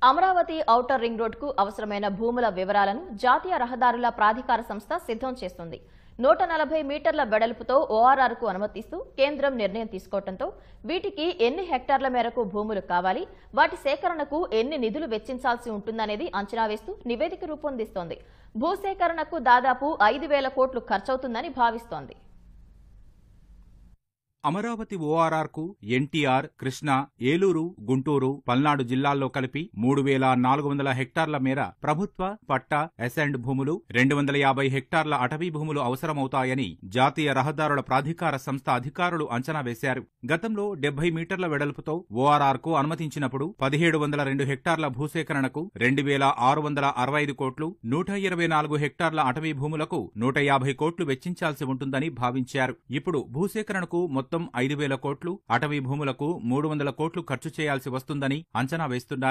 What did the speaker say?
Amaravati outer ring రోడ్కు అవసరమైన భూముల వివరాలను జాతీయ రహదారుల ప్రాధికార సంస్థ సిద్ధం చేస్తుంది. 140 మీటర్ల వెడల్పుతో ఓఆర్ఆర్కు అనుమతిస్తూ కేంద్రం నిర్ణయం తీసుకోవడంతో వీటికి ఎన్ని హెక్టార్ల మేరకు భూములు కావాలి, వాటి సేకరణకు ఎన్ని నిధులు వెచ్చించాల్సి ఉంటుందనేది అంచనా వేస్తూ నివేదిక రూపొందిస్తోంది. భూసేకరణకు దాదాపు 5,000 కోట్లు ఖర్చవుతుందని భావిస్తోంది. అమరావతి ఓఆర్ఆర్కు ఎన్టీఆర్, కృష్ణా, ఏలూరు, గుంటూరు, పల్నాడు జిల్లాల్లో కలిపి 3,400 హెక్టార్ల మేర ప్రభుత్వ, పట్టా, అసైన్డ్ భూములు, 250 హెక్టార్ల అటవీ భూములు అవసరమవుతాయని జాతీయ రహదారుల ప్రాధికార సంస్థ అధికారులు అంచనా వేశారు. గతంలో 70 మీటర్ల వెడల్పుతో ఓఆర్ఆర్కు అనుమతించినప్పుడు 1,702 హెక్టార్ల భూసేకరణకు 2,665 కోట్లు, 124 హెక్టార్ల అటవీ భూములకు 150 కోట్లు వెచ్చించాల్సి ఉంటుందని భావించారు. ఇప్పుడు భూసేకరణకు మొత్తం 5,000 కోట్లు, అటవీ భూములకు 300 కోట్లు ఖర్చు చేయాల్సి వస్తుందని అంచనా వేస్తున్నారు.